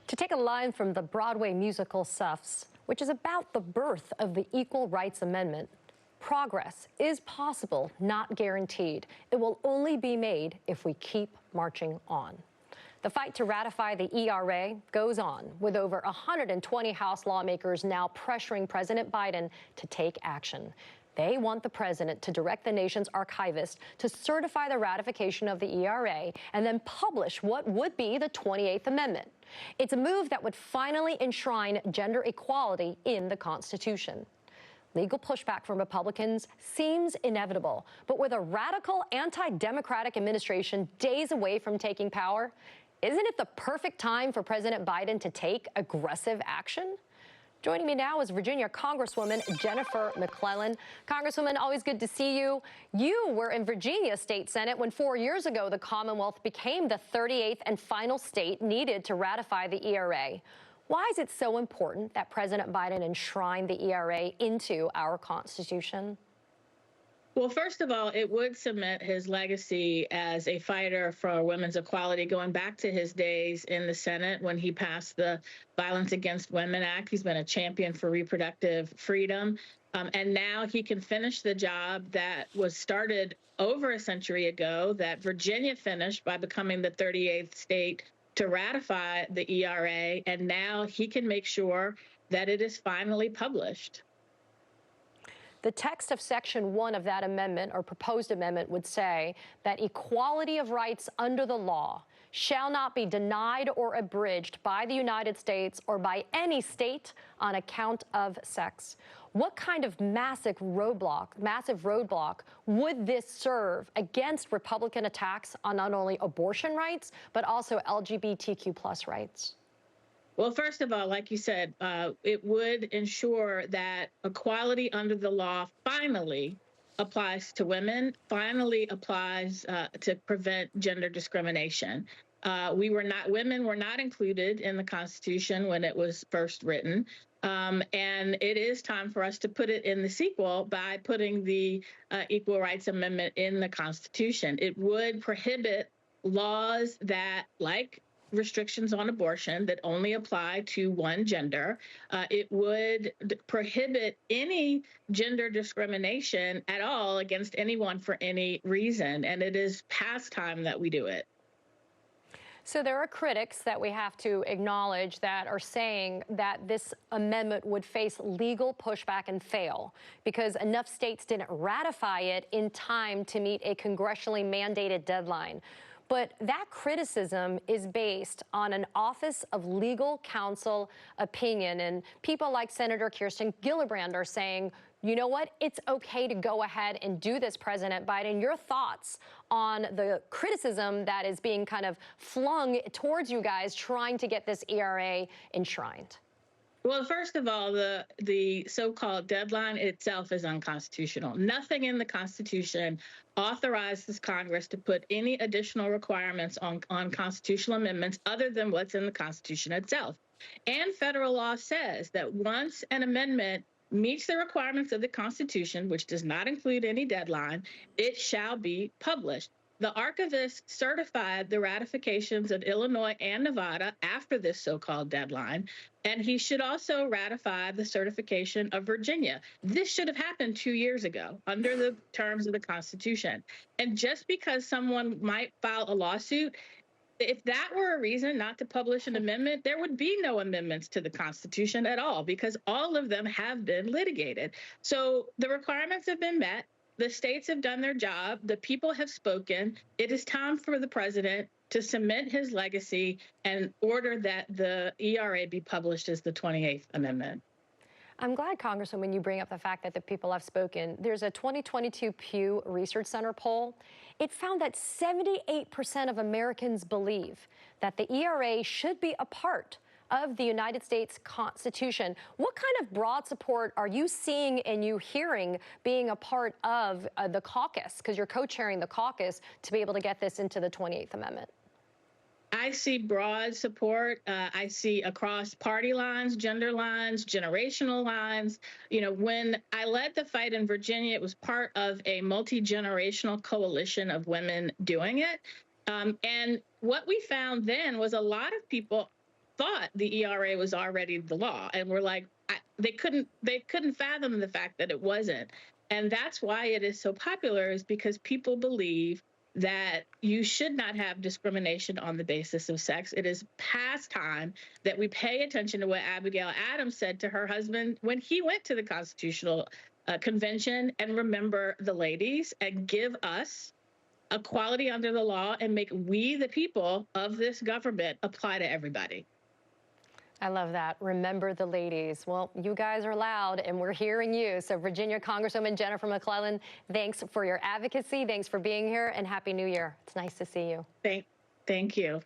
To take a line from the Broadway musical Suffs, which is about the birth of the Equal Rights Amendment, progress is possible, not guaranteed. It will only be made if we keep marching on. The fight to ratify the ERA goes on, with over 120 House lawmakers now pressuring President Biden to take action. They want the president to direct the nation's archivist to certify the ratification of the ERA and then publish what would be the 28th Amendment. It's a move that would finally enshrine gender equality in the Constitution. Legal pushback from Republicans seems inevitable, but with a radical anti-democratic administration days away from taking power, isn't it the perfect time for President Biden to take aggressive action? Joining me now is Virginia Congresswoman Jennifer McClellan. Congresswoman, always good to see you. You were in Virginia State Senate when 4 years ago the Commonwealth became the 38th and final state needed to ratify the ERA. Why is it so important that President Biden enshrine the ERA into our Constitution? Well, first of all, it would cement his legacy as a fighter for women's equality, going back to his days in the Senate when he passed the Violence Against Women Act. He's been a champion for reproductive freedom. And now he can finish the job that was started over a century ago, that Virginia finished by becoming the 38th state to ratify the ERA. And now he can make sure that it is finally published. The text of Section 1 of that amendment, or proposed amendment, would say that equality of rights under the law shall not be denied or abridged by the United States or by any state on account of sex. What kind of massive roadblock would this serve against Republican attacks on not only abortion rights, but also LGBTQ+ rights? Well, first of all, like you said, it would ensure that equality under the law finally applies to women, finally applies to prevent gender discrimination. Women were not included in the Constitution when it was first written. And it is time for us to put it in the sequel by putting the Equal Rights Amendment in the Constitution. It would prohibit laws that, like restrictions on abortion, that only apply to one gender. It would prohibit any gender discrimination at all against anyone for any reason. And it is past time that we do it. So there are critics that we have to acknowledge that are saying that this amendment would face legal pushback and fail because enough states didn't ratify it in time to meet a congressionally mandated deadline. But that criticism is based on an Office of Legal Counsel opinion. And people like Senator Kirsten Gillibrand are saying, you know what, it's okay to go ahead and do this, President Biden. Your thoughts on the criticism that is being kind of flung towards you guys trying to get this ERA enshrined? Well, first of all, the so-called deadline itself is unconstitutional. Nothing in the Constitution authorizes Congress to put any additional requirements on constitutional amendments other than what's in the Constitution itself. And federal law says that once an amendment meets the requirements of the Constitution, which does not include any deadline, it shall be published. The archivist certified the ratifications of Illinois and Nevada after this so-called deadline, and he should also ratify the certification of Virginia. This should have happened 2 years ago under the terms of the Constitution. And just because someone might file a lawsuit, if that were a reason not to publish an amendment, there would be no amendments to the Constitution at all, because all of them have been litigated. So the requirements have been met. The states have done their job. The people have spoken. It is time for the president to cement his legacy and order that the ERA be published as the 28th Amendment. I'm glad, Congresswoman, you bring up the fact that the people have spoken. There's a 2022 Pew Research Center poll. It found that 78% of Americans believe that the ERA should be a part of the United States Constitution. What kind of broad support are you seeing and you hearing being a part of the caucus, because you're co-chairing the caucus, to be able to get this into the 28th Amendment? I see broad support. I see across party lines, gender lines, generational lines. You know, when I led the fight in Virginia, it was part of a multi-generational coalition of women doing it. And what we found then was a lot of people thought the ERA was already the law, and we're like, they couldn't fathom the fact that it wasn't. And that's why it is so popular, is because people believe that you should not have discrimination on the basis of sex. It is past time that we pay attention to what Abigail Adams said to her husband when he went to the Constitutional Convention, and remember the ladies and give us equality under the law and make we, the people of this government, apply to everybody. I love that. Remember the ladies. Well, you guys are loud, and we're hearing you. So, Virginia Congresswoman Jennifer McClellan, thanks for your advocacy. Thanks for being here, and Happy New Year. It's nice to see you. Thank you.